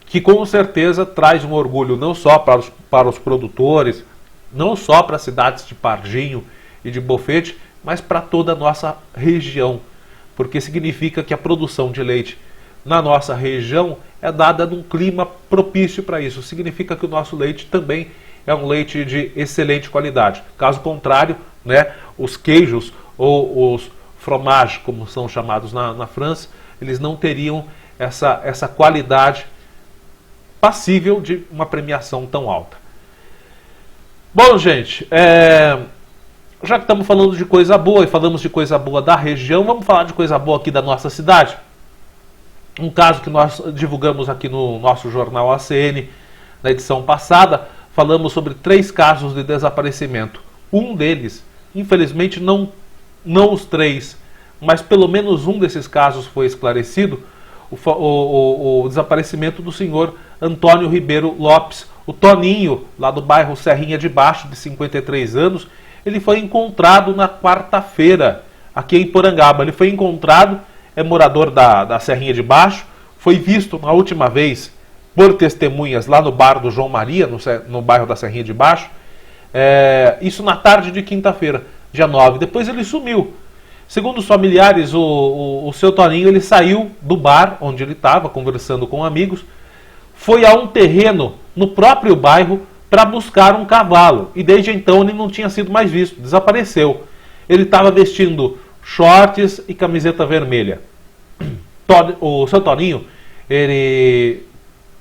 que com certeza traz um orgulho não só para os produtores, não só para as cidades de Pardinho e de Bofete, mas para toda a nossa região. Porque significa que a produção de leite na nossa região é dada num clima propício para isso. Significa que o nosso leite também é um leite de excelente qualidade. Caso contrário, né, os queijos ou os fromages, como são chamados na França, eles não teriam essa qualidade passível de uma premiação tão alta. Bom, gente, já que estamos falando de coisa boa e falamos de coisa boa da região, vamos falar de coisa boa aqui da nossa cidade. Um caso que nós divulgamos aqui no nosso jornal ACN, na edição passada, falamos sobre 3 casos de desaparecimento. Um deles, infelizmente não os 3, mas pelo menos um desses casos foi esclarecido, o desaparecimento do senhor Antônio Ribeiro Lopes, o Toninho, lá do bairro Serrinha de Baixo, de 53 anos. Ele foi encontrado na quarta-feira, aqui em Porangaba. Ele foi encontrado, é morador da Serrinha de Baixo, foi visto na última vez por testemunhas lá no bar do João Maria, no bairro da Serrinha de Baixo, isso na tarde de quinta-feira, dia 9. Depois ele sumiu. Segundo os familiares, o seu Toninho, ele saiu do bar onde ele estava, conversando com amigos, foi a um terreno no próprio bairro para buscar um cavalo. E desde então ele não tinha sido mais visto, desapareceu. Ele estava vestindo shorts e camiseta vermelha. O seu Toninho, ele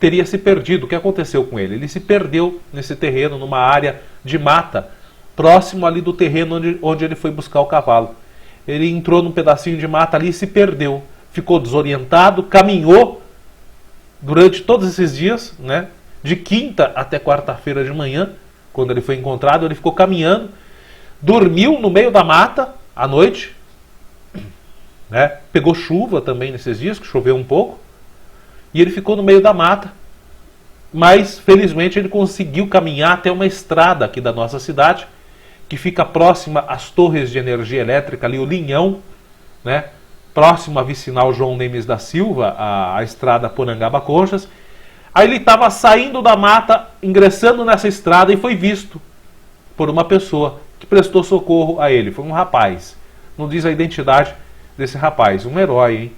teria se perdido. O que aconteceu com ele? Ele se perdeu nesse terreno, numa área de mata, próximo ali do terreno onde ele foi buscar o cavalo. Ele entrou num pedacinho de mata ali e se perdeu. Ficou desorientado, caminhou durante todos esses dias, né? De quinta até quarta-feira de manhã, quando ele foi encontrado, ele ficou caminhando, dormiu no meio da mata à noite, né? Pegou chuva também nesses dias, que choveu um pouco, e ele ficou no meio da mata, mas felizmente ele conseguiu caminhar até uma estrada aqui da nossa cidade, que fica próxima às torres de energia elétrica, ali o Linhão, né? Próximo à vicinal João Nemes da Silva, a estrada Porangaba Conchas. Aí ele estava saindo da mata, ingressando nessa estrada e foi visto por uma pessoa que prestou socorro a ele. Foi um rapaz, não diz a identidade desse rapaz, um herói, hein?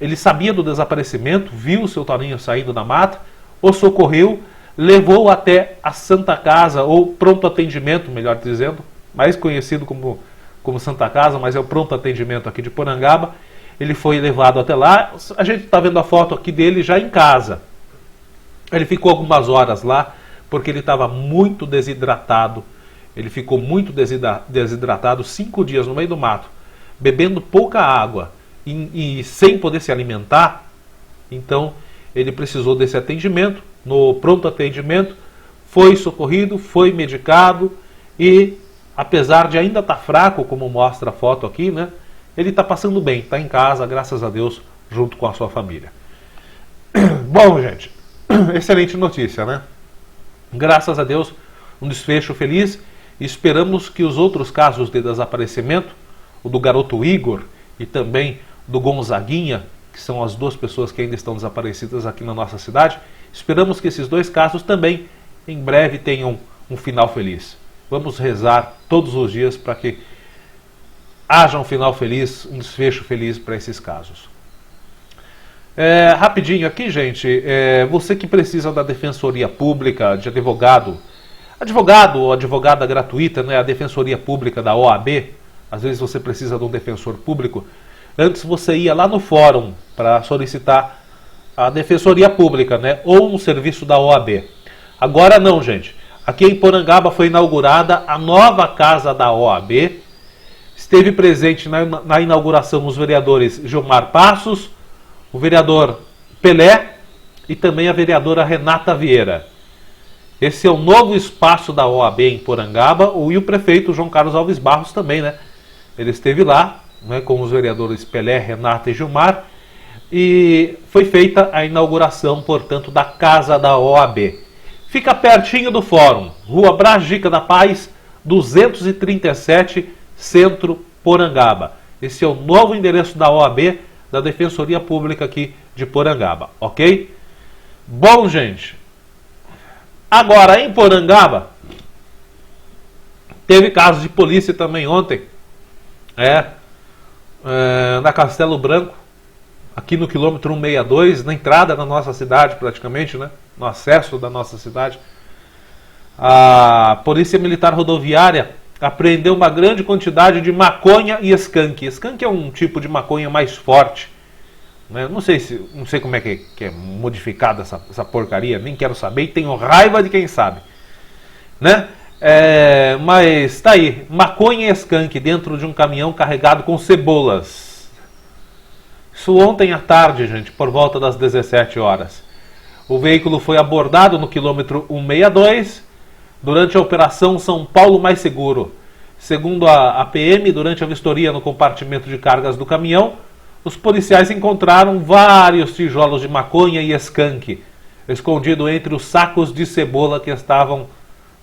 Ele sabia do desaparecimento, viu o seu Toninho saindo da mata, o socorreu, levou até a Santa Casa, ou Pronto Atendimento, melhor dizendo, mais conhecido como Santa Casa, mas é o Pronto Atendimento aqui de Porangaba. Ele foi levado até lá. A gente está vendo a foto aqui dele já em casa. Ele ficou algumas horas lá, porque ele estava muito desidratado. Ele ficou muito desidratado, 5 dias no meio do mato, bebendo pouca água e sem poder se alimentar. Então ele precisou desse atendimento. No pronto atendimento, foi socorrido, foi medicado e, apesar de ainda estar fraco, como mostra a foto aqui, né, ele está passando bem, está em casa, graças a Deus, junto com a sua família. Bom, gente, excelente notícia, né? Graças a Deus, um desfecho feliz, e esperamos que os outros casos de desaparecimento, o do garoto Igor e também do Gonzaguinha, que são as 2 pessoas que ainda estão desaparecidas aqui na nossa cidade, esperamos que esses 2 casos também em breve tenham um final feliz. Vamos rezar todos os dias para que haja um final feliz, um desfecho feliz para esses casos. Rapidinho aqui, gente, você que precisa da Defensoria Pública, de advogado ou advogada gratuita, né, a Defensoria Pública da OAB, às vezes você precisa de um defensor público. Antes você ia lá no fórum para solicitar a Defensoria Pública, né, ou um serviço da OAB. Agora não, gente. Aqui em Porangaba foi inaugurada a nova casa da OAB. Esteve presente na inauguração os vereadores Gilmar Passos, o vereador Pelé e também a vereadora Renata Vieira. Esse é o novo espaço da OAB em Porangaba, e o prefeito João Carlos Alves Barros também, né? Ele esteve lá, né, com os vereadores Pelé, Renata e Gilmar, e foi feita a inauguração, portanto, da casa da OAB. Fica pertinho do fórum, Rua Bragica da Paz, 237, Centro, Porangaba. Esse é o novo endereço da OAB, da Defensoria Pública aqui de Porangaba, ok? Bom, gente, agora em Porangaba, teve casos de polícia também ontem, na Castelo Branco, aqui no quilômetro 162, na entrada da nossa cidade praticamente, né? No acesso da nossa cidade. A Polícia Militar Rodoviária apreendeu uma grande quantidade de maconha e skunk. Skunk é um tipo de maconha mais forte, né? Não sei como é que é modificada essa porcaria, nem quero saber e tenho raiva de quem sabe, né? Mas tá aí, maconha e skunk dentro de um caminhão carregado com cebolas. Isso ontem à tarde, gente, por volta das 17 horas. O veículo foi abordado no quilômetro 162 durante a Operação São Paulo Mais Seguro. Segundo a PM, durante a vistoria no compartimento de cargas do caminhão, os policiais encontraram vários tijolos de maconha e skunk, escondido entre os sacos de cebola que estavam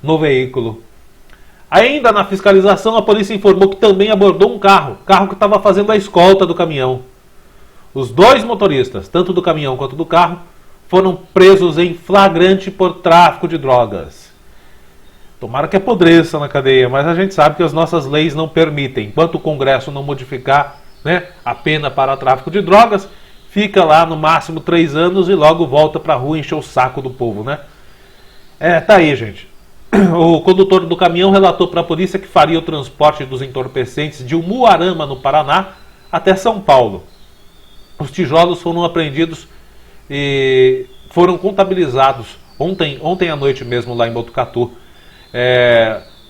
no veículo. Ainda na fiscalização, a polícia informou que também abordou um carro que estava fazendo a escolta do caminhão. Os dois motoristas, tanto do caminhão quanto do carro, foram presos em flagrante por tráfico de drogas. Tomara que apodreça na cadeia, mas a gente sabe que as nossas leis não permitem. Enquanto o Congresso não modificar, né, a pena para tráfico de drogas, fica lá no máximo 3 anos e logo volta para a rua encher o saco do povo, né? Tá aí, gente. O condutor do caminhão relatou para a polícia que faria o transporte dos entorpecentes de Umuarama, no Paraná, até São Paulo. Os tijolos foram apreendidos e foram contabilizados ontem à noite mesmo lá em Botucatu.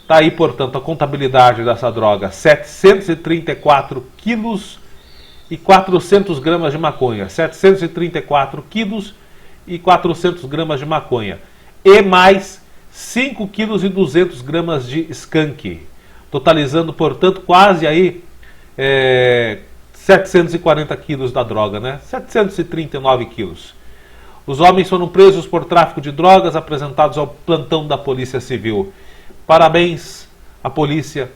Tá aí, portanto, a contabilidade dessa droga: 734 quilos e 400 gramas de maconha. 734 quilos e 400 gramas de maconha. E mais 5 quilos e 200 gramas de skunk. Totalizando, portanto, quase aí 740 quilos da droga, né? 739 quilos. Os homens foram presos por tráfico de drogas, apresentados ao plantão da Polícia Civil. Parabéns à polícia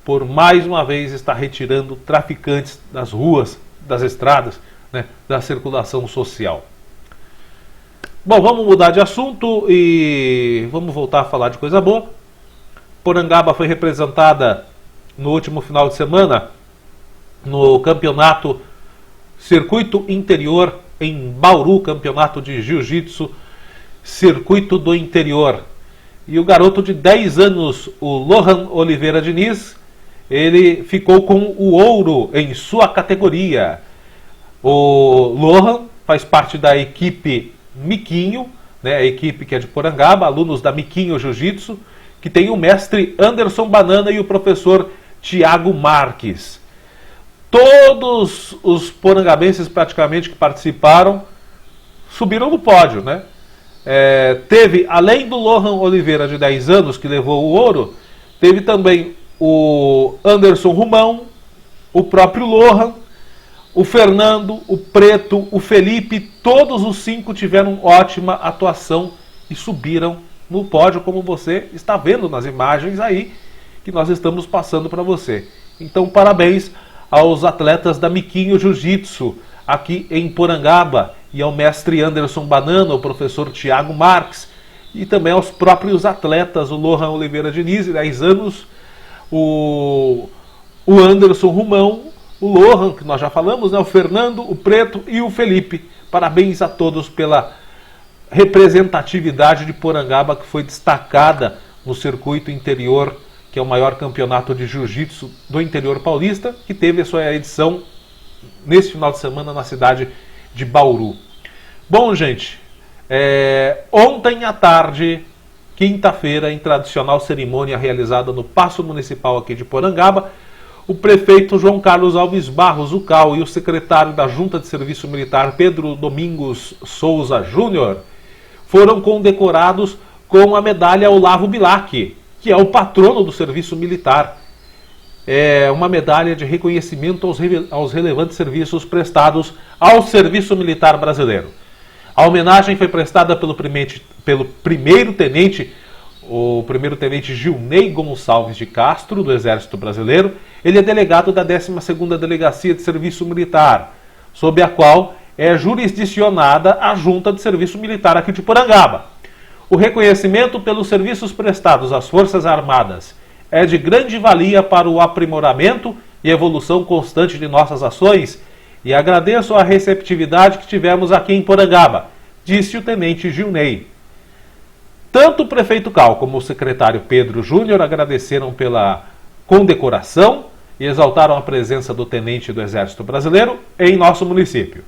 por mais uma vez estar retirando traficantes das ruas, das estradas, né, da circulação social. Bom, vamos mudar de assunto e vamos voltar a falar de coisa boa. Porangaba foi representada no último final de semana no campeonato Circuito Interior em Bauru, campeonato de Jiu-Jitsu, Circuito do Interior. E o garoto de 10 anos, o Lohan Oliveira Diniz, ele ficou com o ouro em sua categoria. O Lohan faz parte da equipe Miquinho, né, a equipe que é de Porangaba, alunos da Miquinho Jiu-Jitsu, que tem o mestre Anderson Banana e o professor Tiago Marques. Todos os porangabenses praticamente que participaram subiram no pódio, né? Teve, além do Lohan Oliveira de 10 anos, que levou o ouro, teve também o Anderson Rumão, o próprio Lohan, o Fernando, o Preto, o Felipe. Todos os 5 tiveram ótima atuação e subiram no pódio, como você está vendo nas imagens aí que nós estamos passando para você. Então, parabéns aos atletas da Miquinho Jiu-Jitsu aqui em Porangaba e ao mestre Anderson Banana, o professor Tiago Marques, e também aos próprios atletas, o Lohan Oliveira Diniz, de 10 anos, o Anderson Rumão, o Lohan, que nós já falamos, né, o Fernando, o Preto e o Felipe. Parabéns a todos pela representatividade de Porangaba, que foi destacada no Circuito Interior, que é o maior campeonato de jiu-jitsu do interior paulista, que teve a sua edição nesse final de semana na cidade de Bauru. Bom, gente, ontem à tarde, quinta-feira, em tradicional cerimônia realizada no Paço Municipal aqui de Porangaba, o prefeito João Carlos Alves Barros, o CAL, e o secretário da Junta de Serviço Militar, Pedro Domingos Souza Júnior, foram condecorados com a medalha Olavo Bilac, que é o patrono do serviço militar. É uma medalha de reconhecimento aos relevantes serviços prestados ao serviço militar brasileiro. A homenagem foi prestada pelo primeiro-tenente, o primeiro-tenente Gilney Gonçalves de Castro, do Exército Brasileiro. Ele é delegado da 12ª Delegacia de Serviço Militar, sob a qual é jurisdicionada a Junta de Serviço Militar aqui de Porangaba. O reconhecimento pelos serviços prestados às Forças Armadas é de grande valia para o aprimoramento e evolução constante de nossas ações, e agradeço a receptividade que tivemos aqui em Porangaba, disse o tenente Gilney. Tanto o prefeito Cal como o secretário Pedro Júnior agradeceram pela condecoração e exaltaram a presença do tenente do Exército Brasileiro em nosso município.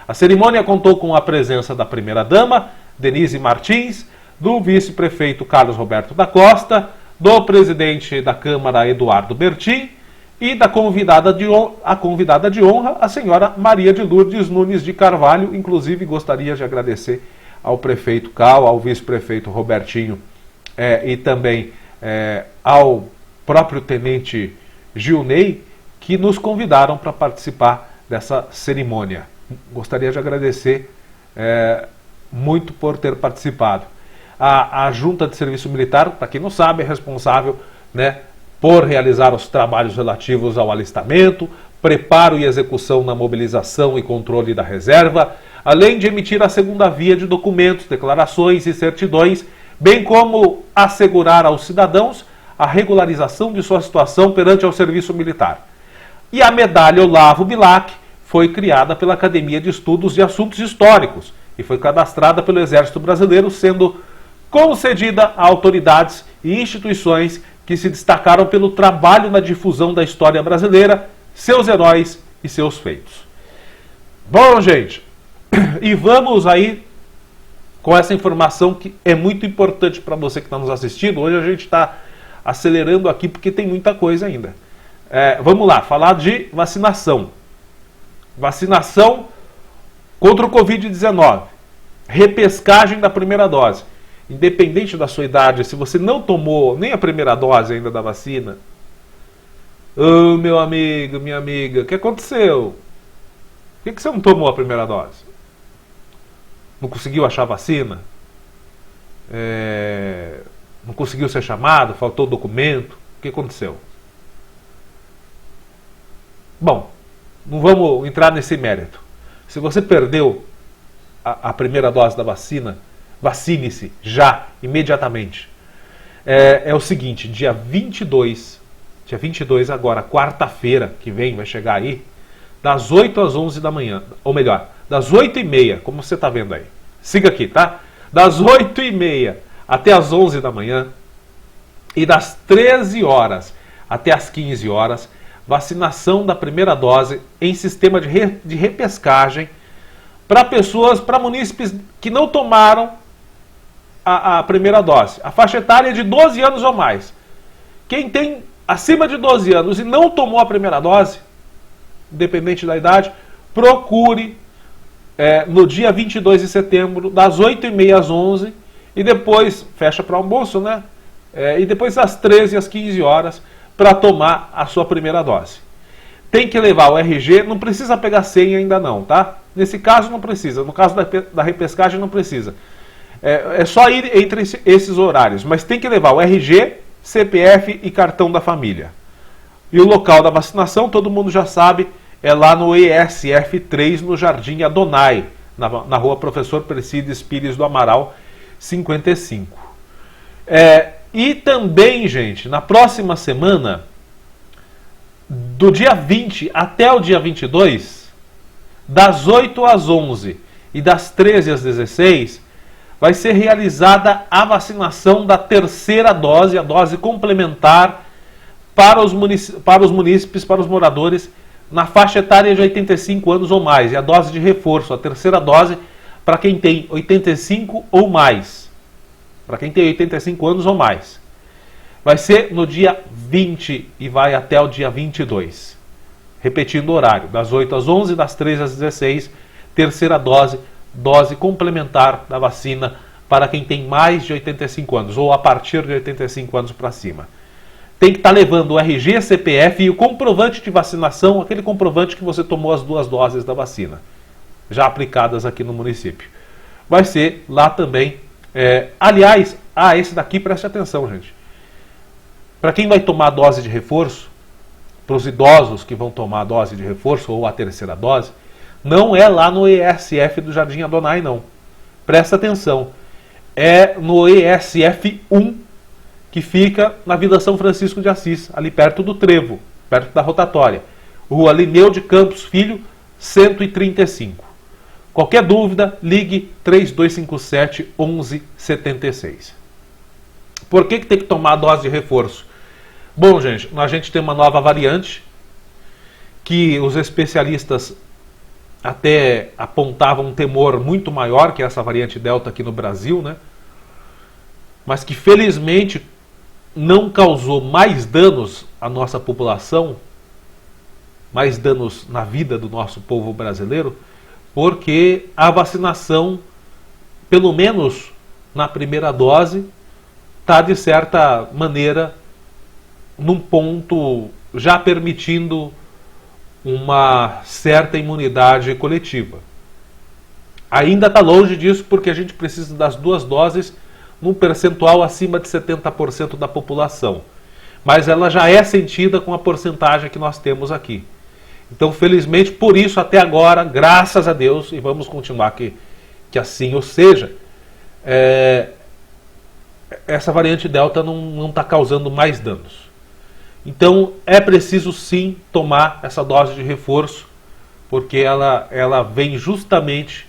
A cerimônia contou com a presença da primeira-dama, Denise Martins, do vice-prefeito Carlos Roberto da Costa, do presidente da Câmara, Eduardo Bertin, e da convidada de honra, a senhora Maria de Lourdes Nunes de Carvalho. Inclusive, gostaria de agradecer ao prefeito Cal, ao vice-prefeito Robertinho e também ao próprio tenente Gilney, que nos convidaram para participar dessa cerimônia. Gostaria de agradecer muito por ter participado. A Junta de Serviço Militar, para quem não sabe, é responsável, por realizar os trabalhos relativos ao alistamento, preparo e execução na mobilização e controle da reserva, além de emitir a segunda via de documentos, declarações e certidões, bem como assegurar aos cidadãos a regularização de sua situação perante ao serviço militar. E a medalha Olavo Bilac foi criada pela Academia de Estudos de Assuntos Históricos e foi cadastrada pelo Exército Brasileiro, sendo concedida a autoridades e instituições que se destacaram pelo trabalho na difusão da história brasileira, seus heróis e seus feitos. Bom, gente, e vamos aí com essa informação que é muito importante para você que está nos assistindo. Hoje a gente está acelerando aqui porque tem muita coisa ainda. Vamos lá, falar de vacinação. Vacinação contra o Covid-19. Repescagem da primeira dose. Independente da sua idade, se você não tomou nem a primeira dose ainda da vacina, meu amigo, minha amiga, o que aconteceu? Por que você não tomou a primeira dose? Não conseguiu achar vacina? Não conseguiu ser chamado? Faltou documento? O que aconteceu? Bom, não vamos entrar nesse mérito. Se você perdeu a primeira dose da vacina, vacine-se já, imediatamente. É o seguinte, dia 22 agora, quarta-feira que vem, vai chegar aí, das 8 às 11 da manhã, ou melhor, das 8h30, como você está vendo aí. Siga aqui, tá? Das 8h30 até as 11 da manhã e das 13 horas até as 15 horas, vacinação da primeira dose em sistema de repescagem para munícipes que não tomaram a primeira dose. A faixa etária é de 12 anos ou mais. Quem tem acima de 12 anos e não tomou a primeira dose, independente da idade, procure no dia 22 de setembro, das 8h30 às 11 e depois, fecha para almoço, né? E depois das 13 às 15 horas para tomar a sua primeira dose. Tem que levar o RG, não precisa pegar senha ainda não, tá? Nesse caso não precisa, no caso da repescagem não precisa. É só ir entre esses horários, mas tem que levar o RG, CPF e cartão da família. E o local da vacinação, todo mundo já sabe, é lá no ESF 3, no Jardim Adonai, na rua Professor Percides Pires do Amaral, 55. E também, gente, na próxima semana, do dia 20 até o dia 22, das 8 às 11 e das 13 às 16, vai ser realizada a vacinação da terceira dose, a dose complementar para os munícipes, para os moradores na faixa etária de 85 anos ou mais. E a dose de reforço, a terceira dose, para quem tem 85 ou mais. Para quem tem 85 anos ou mais. Vai ser no dia 20 e vai até o dia 22. Repetindo o horário, das 8 às 11, das 13 às 16, terceira dose, dose complementar da vacina para quem tem mais de 85 anos, ou a partir de 85 anos para cima. Tem que estar levando o RG, CPF e o comprovante de vacinação, aquele comprovante que você tomou as 2 doses da vacina, já aplicadas aqui no município. Vai ser lá também. Aliás, esse daqui, preste atenção, gente. Para quem vai tomar a dose de reforço, para os idosos que vão tomar a dose de reforço ou a terceira dose, não é lá no ESF do Jardim Adonai, não. Presta atenção. É no ESF 1, que fica na Vila São Francisco de Assis, ali perto do Trevo, perto da rotatória. Rua Lineu de Campos Filho, 135. Qualquer dúvida, ligue 3257 1176. Por que tem que tomar a dose de reforço? Bom, gente, a gente tem uma nova variante que os especialistas até apontavam um temor muito maior que essa variante Delta aqui no Brasil, né? Mas que felizmente não causou mais danos à nossa população, mais danos na vida do nosso povo brasileiro, porque a vacinação, pelo menos na primeira dose, está de certa maneira num ponto já permitindo uma certa imunidade coletiva. Ainda está longe disso porque a gente precisa das 2 doses num percentual acima de 70% da população. Mas ela já é sentida com a porcentagem que nós temos aqui. Então, felizmente, por isso, até agora, graças a Deus, e vamos continuar que assim ou seja, essa variante Delta não está causando mais danos. Então, é preciso sim tomar essa dose de reforço, porque ela vem justamente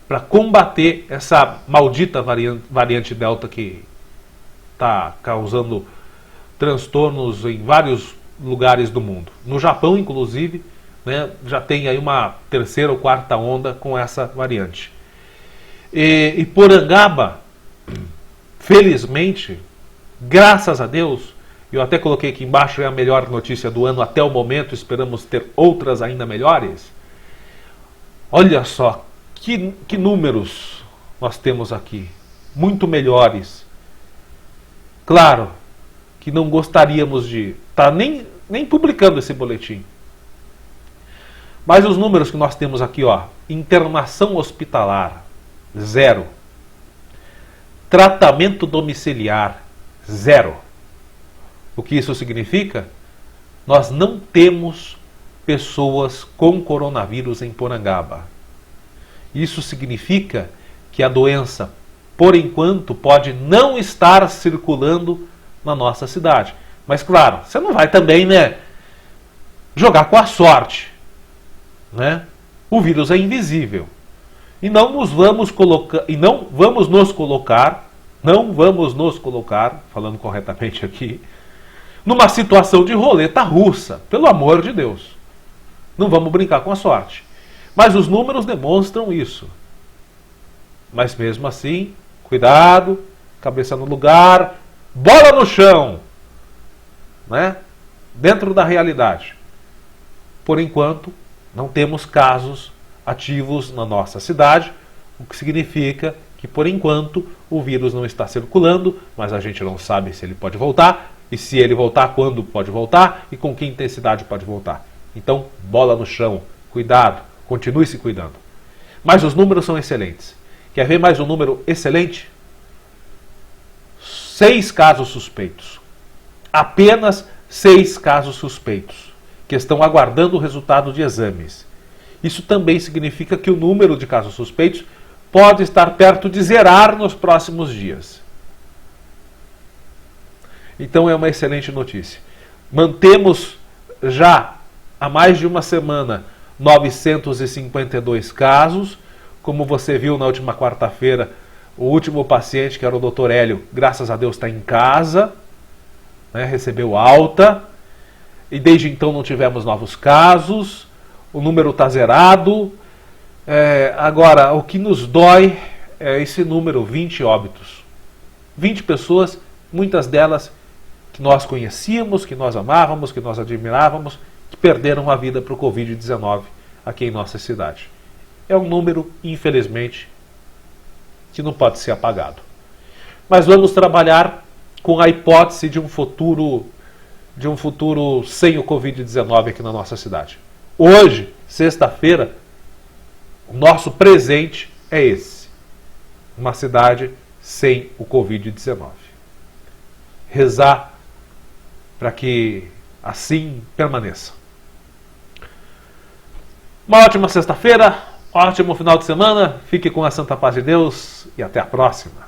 para combater essa maldita variante Delta que está causando transtornos em vários lugares do mundo. No Japão, inclusive, né, já tem aí uma 3ª ou 4ª onda com essa variante. E Porangaba, felizmente, graças a Deus, eu até coloquei aqui embaixo, é a melhor notícia do ano até o momento, esperamos ter outras ainda melhores. Olha só, que números nós temos aqui, muito melhores. Claro que não gostaríamos de estar nem publicando esse boletim. Mas os números que nós temos aqui, ó, internação hospitalar, 0. Tratamento domiciliar, 0. O que isso significa? Nós não temos pessoas com coronavírus em Porangaba. Isso significa que a doença, por enquanto, pode não estar circulando na nossa cidade. Mas claro, você não vai também, né, jogar com a sorte, né? O vírus é invisível. E não vamos nos colocar, falando corretamente aqui, numa situação de roleta russa, pelo amor de Deus. Não vamos brincar com a sorte. Mas os números demonstram isso. Mas mesmo assim, cuidado, cabeça no lugar, bola no chão, né? Dentro da realidade. Por enquanto, não temos casos ativos na nossa cidade, o que significa que, por enquanto, o vírus não está circulando, mas a gente não sabe se ele pode voltar, e se ele voltar, quando pode voltar, e com que intensidade pode voltar. Então, bola no chão, cuidado, continue se cuidando. Mas os números são excelentes. Quer ver mais um número excelente? 6 casos suspeitos. Apenas 6 casos suspeitos, que estão aguardando o resultado de exames. Isso também significa que o número de casos suspeitos pode estar perto de zerar nos próximos dias. Então é uma excelente notícia. Mantemos já há mais de uma semana 952 casos. Como você viu na última quarta-feira, o último paciente, que era o Dr. Hélio, graças a Deus está em casa, né, recebeu alta. E desde então não tivemos novos casos. O número está zerado. Agora, o que nos dói é esse número, 20 óbitos. 20 pessoas, muitas delas que nós conhecíamos, que nós amávamos, que nós admirávamos, que perderam a vida para o Covid-19 aqui em nossa cidade. É um número, infelizmente, que não pode ser apagado. Mas vamos trabalhar com a hipótese de um futuro sem o Covid-19 aqui na nossa cidade. Hoje, sexta-feira, o nosso presente é esse. Uma cidade sem o Covid-19. Rezar para que assim permaneça. Uma ótima sexta-feira, ótimo final de semana. Fique com a santa paz de Deus e até a próxima.